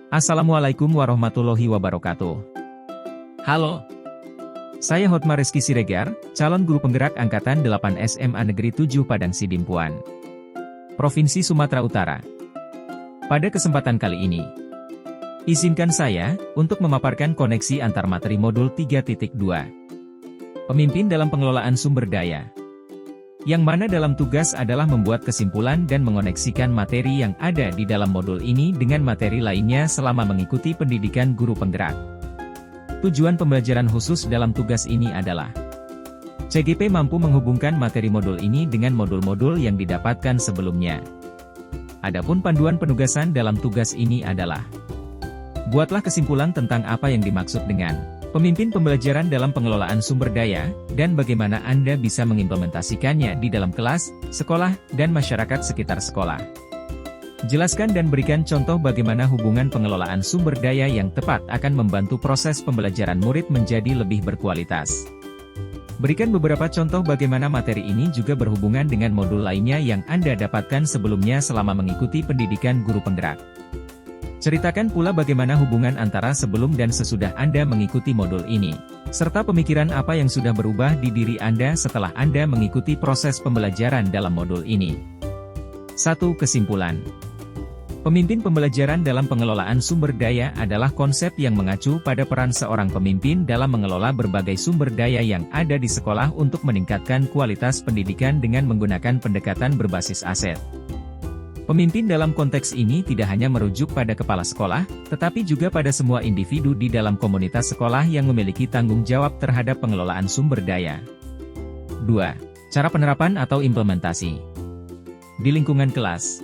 Assalamualaikum warahmatullahi wabarakatuh. Halo. Saya Hotmar Rizky Siregar, calon guru penggerak Angkatan 8 SMA Negeri 7 Padang Sidimpuan, Provinsi Sumatera Utara. Pada kesempatan kali ini, izinkan saya untuk memaparkan koneksi antar materi modul 3.2. Pemimpin dalam pengelolaan sumber daya. Yang mana dalam tugas adalah membuat kesimpulan dan mengoneksikan materi yang ada di dalam modul ini dengan materi lainnya selama mengikuti pendidikan guru penggerak. Tujuan pembelajaran khusus dalam tugas ini adalah CGP mampu menghubungkan materi modul ini dengan modul-modul yang didapatkan sebelumnya. Adapun panduan penugasan dalam tugas ini adalah buatlah kesimpulan tentang apa yang dimaksud dengan pemimpin pembelajaran dalam pengelolaan sumber daya, dan bagaimana Anda bisa mengimplementasikannya di dalam kelas, sekolah, dan masyarakat sekitar sekolah. Jelaskan dan berikan contoh bagaimana hubungan pengelolaan sumber daya yang tepat akan membantu proses pembelajaran murid menjadi lebih berkualitas. Berikan beberapa contoh bagaimana materi ini juga berhubungan dengan modul lainnya yang Anda dapatkan sebelumnya selama mengikuti pendidikan guru penggerak. Ceritakan pula bagaimana hubungan antara sebelum dan sesudah Anda mengikuti modul ini, serta pemikiran apa yang sudah berubah di diri Anda setelah Anda mengikuti proses pembelajaran dalam modul ini. 1. Kesimpulan. Pemimpin pembelajaran dalam pengelolaan sumber daya adalah konsep yang mengacu pada peran seorang pemimpin dalam mengelola berbagai sumber daya yang ada di sekolah untuk meningkatkan kualitas pendidikan dengan menggunakan pendekatan berbasis aset. Pemimpin dalam konteks ini tidak hanya merujuk pada kepala sekolah, tetapi juga pada semua individu di dalam komunitas sekolah yang memiliki tanggung jawab terhadap pengelolaan sumber daya. 2. Cara penerapan atau implementasi. Di lingkungan kelas,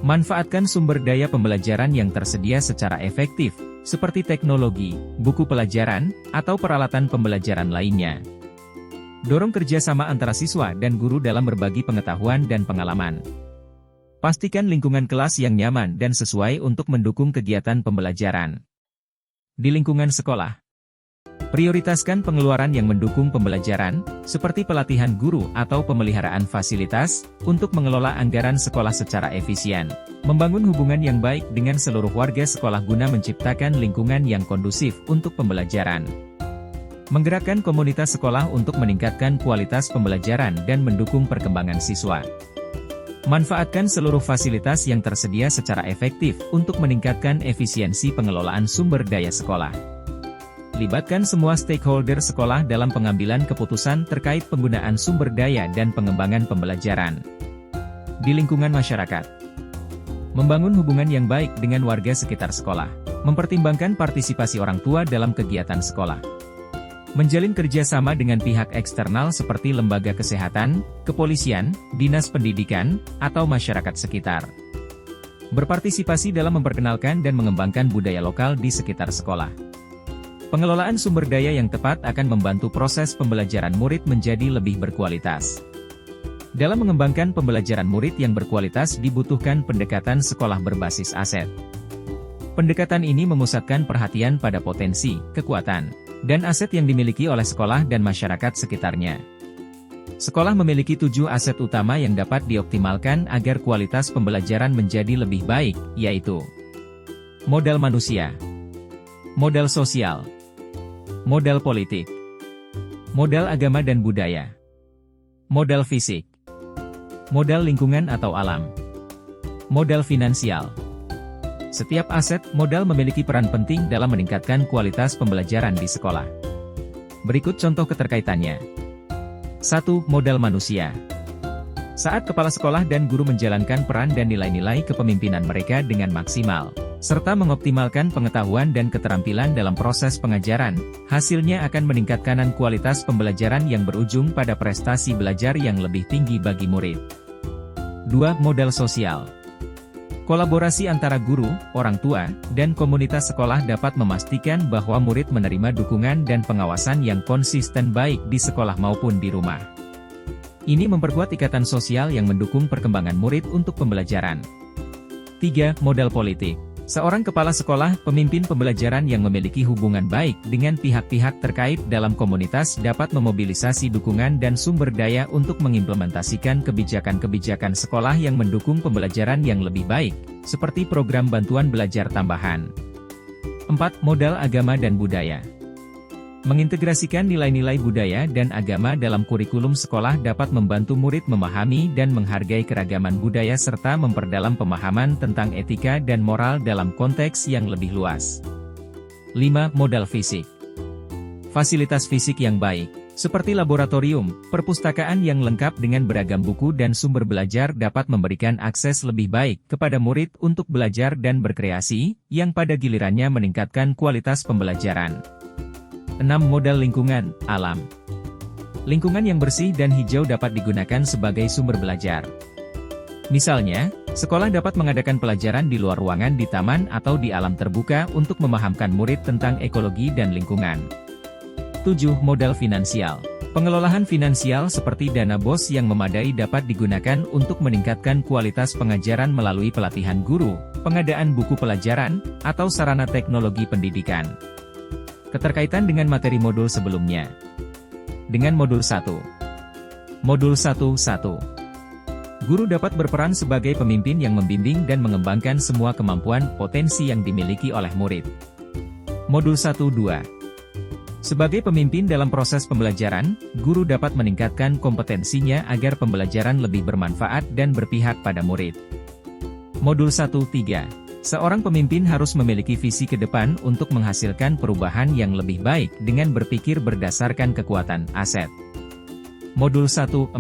manfaatkan sumber daya pembelajaran yang tersedia secara efektif, seperti teknologi, buku pelajaran, atau peralatan pembelajaran lainnya. Dorong kerjasama antara siswa dan guru dalam berbagi pengetahuan dan pengalaman. Pastikan lingkungan kelas yang nyaman dan sesuai untuk mendukung kegiatan pembelajaran. Di lingkungan sekolah, prioritaskan pengeluaran yang mendukung pembelajaran, seperti pelatihan guru atau pemeliharaan fasilitas, untuk mengelola anggaran sekolah secara efisien. Membangun hubungan yang baik dengan seluruh warga sekolah guna menciptakan lingkungan yang kondusif untuk pembelajaran. Menggerakkan komunitas sekolah untuk meningkatkan kualitas pembelajaran dan mendukung perkembangan siswa. Manfaatkan seluruh fasilitas yang tersedia secara efektif untuk meningkatkan efisiensi pengelolaan sumber daya sekolah. Libatkan semua stakeholder sekolah dalam pengambilan keputusan terkait penggunaan sumber daya dan pengembangan pembelajaran. Di lingkungan masyarakat, membangun hubungan yang baik dengan warga sekitar sekolah. Mempertimbangkan partisipasi orang tua dalam kegiatan sekolah. Menjalin kerjasama dengan pihak eksternal seperti lembaga kesehatan, kepolisian, dinas pendidikan, atau masyarakat sekitar. Berpartisipasi dalam memperkenalkan dan mengembangkan budaya lokal di sekitar sekolah. Pengelolaan sumber daya yang tepat akan membantu proses pembelajaran murid menjadi lebih berkualitas. Dalam mengembangkan pembelajaran murid yang berkualitas dibutuhkan pendekatan sekolah berbasis aset. Pendekatan ini memusatkan perhatian pada potensi, kekuatan, dan aset yang dimiliki oleh sekolah dan masyarakat sekitarnya. Sekolah memiliki 7 aset utama yang dapat dioptimalkan agar kualitas pembelajaran menjadi lebih baik, yaitu modal manusia, modal sosial, modal politik, modal agama dan budaya, modal fisik, modal lingkungan atau alam, modal finansial. Setiap aset modal memiliki peran penting dalam meningkatkan kualitas pembelajaran di sekolah. Berikut contoh keterkaitannya. 1. Modal manusia. Saat kepala sekolah dan guru menjalankan peran dan nilai-nilai kepemimpinan mereka dengan maksimal, serta mengoptimalkan pengetahuan dan keterampilan dalam proses pengajaran, hasilnya akan meningkatkan kualitas pembelajaran yang berujung pada prestasi belajar yang lebih tinggi bagi murid. 2. Modal sosial. Kolaborasi antara guru, orang tua, dan komunitas sekolah dapat memastikan bahwa murid menerima dukungan dan pengawasan yang konsisten baik di sekolah maupun di rumah. Ini memperkuat ikatan sosial yang mendukung perkembangan murid untuk pembelajaran. 3. Modal politik. Seorang kepala sekolah, pemimpin pembelajaran yang memiliki hubungan baik dengan pihak-pihak terkait dalam komunitas dapat memobilisasi dukungan dan sumber daya untuk mengimplementasikan kebijakan-kebijakan sekolah yang mendukung pembelajaran yang lebih baik, seperti program bantuan belajar tambahan. 4. Modal agama dan budaya. Mengintegrasikan nilai-nilai budaya dan agama dalam kurikulum sekolah dapat membantu murid memahami dan menghargai keragaman budaya serta memperdalam pemahaman tentang etika dan moral dalam konteks yang lebih luas. 5. Modal fisik. Fasilitas fisik yang baik, seperti laboratorium, perpustakaan yang lengkap dengan beragam buku dan sumber belajar dapat memberikan akses lebih baik kepada murid untuk belajar dan berkreasi, yang pada gilirannya meningkatkan kualitas pembelajaran. 6. Modal lingkungan, alam. Lingkungan yang bersih dan hijau dapat digunakan sebagai sumber belajar. Misalnya, sekolah dapat mengadakan pelajaran di luar ruangan di taman atau di alam terbuka untuk memahamkan murid tentang ekologi dan lingkungan. 7. Modal finansial. Pengelolaan finansial seperti dana BOS yang memadai dapat digunakan untuk meningkatkan kualitas pengajaran melalui pelatihan guru, pengadaan buku pelajaran, atau sarana teknologi pendidikan. Keterkaitan dengan materi modul sebelumnya. Dengan modul 1. Modul 1.1. Guru dapat berperan sebagai pemimpin yang membimbing dan mengembangkan semua kemampuan potensi yang dimiliki oleh murid. Modul 1.2. Sebagai pemimpin dalam proses pembelajaran, guru dapat meningkatkan kompetensinya agar pembelajaran lebih bermanfaat dan berpihak pada murid. Modul 1.3. Seorang pemimpin harus memiliki visi ke depan untuk menghasilkan perubahan yang lebih baik dengan berpikir berdasarkan kekuatan aset. Modul 1.4.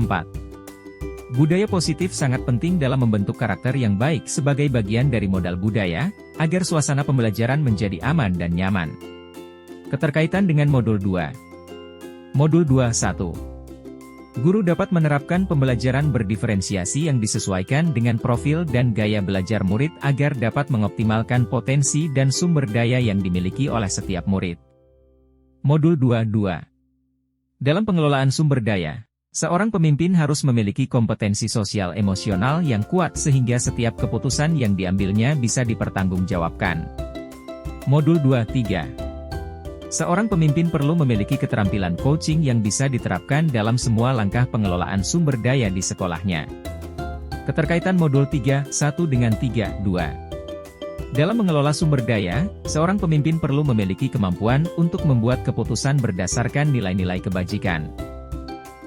Budaya positif sangat penting dalam membentuk karakter yang baik sebagai bagian dari modal budaya, agar suasana pembelajaran menjadi aman dan nyaman. Keterkaitan dengan modul 2. Modul 2.1. Guru dapat menerapkan pembelajaran berdiferensiasi yang disesuaikan dengan profil dan gaya belajar murid agar dapat mengoptimalkan potensi dan sumber daya yang dimiliki oleh setiap murid. Modul 2.2. Dalam pengelolaan sumber daya, seorang pemimpin harus memiliki kompetensi sosial emosional yang kuat sehingga setiap keputusan yang diambilnya bisa dipertanggungjawabkan. Modul 2.3. Seorang pemimpin perlu memiliki keterampilan coaching yang bisa diterapkan dalam semua langkah pengelolaan sumber daya di sekolahnya. Keterkaitan modul 3.1 dengan 3.2. Dalam mengelola sumber daya, seorang pemimpin perlu memiliki kemampuan untuk membuat keputusan berdasarkan nilai-nilai kebajikan.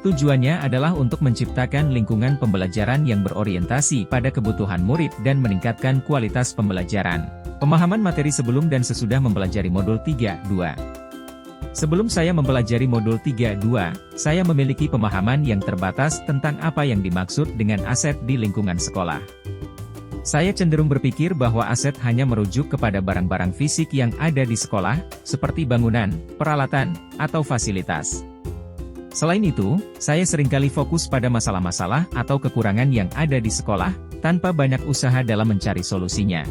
Tujuannya adalah untuk menciptakan lingkungan pembelajaran yang berorientasi pada kebutuhan murid dan meningkatkan kualitas pembelajaran. Pemahaman materi sebelum dan sesudah mempelajari modul 3.2. Sebelum saya mempelajari modul 3.2, saya memiliki pemahaman yang terbatas tentang apa yang dimaksud dengan aset di lingkungan sekolah. Saya cenderung berpikir bahwa aset hanya merujuk kepada barang-barang fisik yang ada di sekolah, seperti bangunan, peralatan, atau fasilitas. Selain itu, saya seringkali fokus pada masalah-masalah atau kekurangan yang ada di sekolah, tanpa banyak usaha dalam mencari solusinya.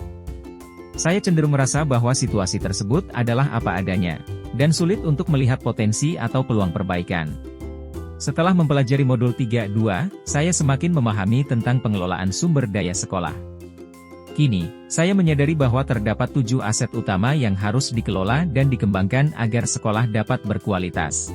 Saya cenderung merasa bahwa situasi tersebut adalah apa adanya, dan sulit untuk melihat potensi atau peluang perbaikan. Setelah mempelajari modul 3.2, saya semakin memahami tentang pengelolaan sumber daya sekolah. Kini, saya menyadari bahwa terdapat 7 aset utama yang harus dikelola dan dikembangkan agar sekolah dapat berkualitas.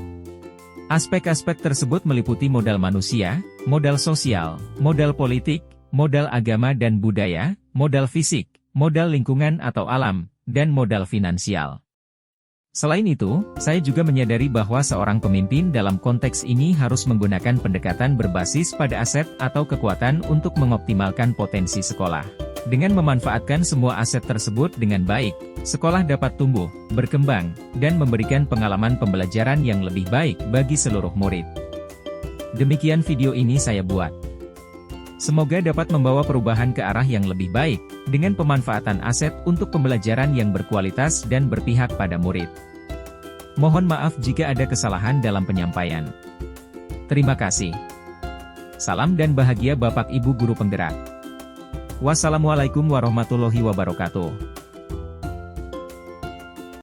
Aspek-aspek tersebut meliputi modal manusia, modal sosial, modal politik, modal agama dan budaya, modal fisik, modal lingkungan atau alam, dan modal finansial. Selain itu, saya juga menyadari bahwa seorang pemimpin dalam konteks ini harus menggunakan pendekatan berbasis pada aset atau kekuatan untuk mengoptimalkan potensi sekolah. Dengan memanfaatkan semua aset tersebut dengan baik, sekolah dapat tumbuh, berkembang, dan memberikan pengalaman pembelajaran yang lebih baik bagi seluruh murid. Demikian video ini saya buat. Semoga dapat membawa perubahan ke arah yang lebih baik, dengan pemanfaatan aset untuk pembelajaran yang berkualitas dan berpihak pada murid. Mohon maaf jika ada kesalahan dalam penyampaian. Terima kasih. Salam dan bahagia Bapak Ibu Guru Penggerak. Wassalamualaikum warahmatullahi wabarakatuh.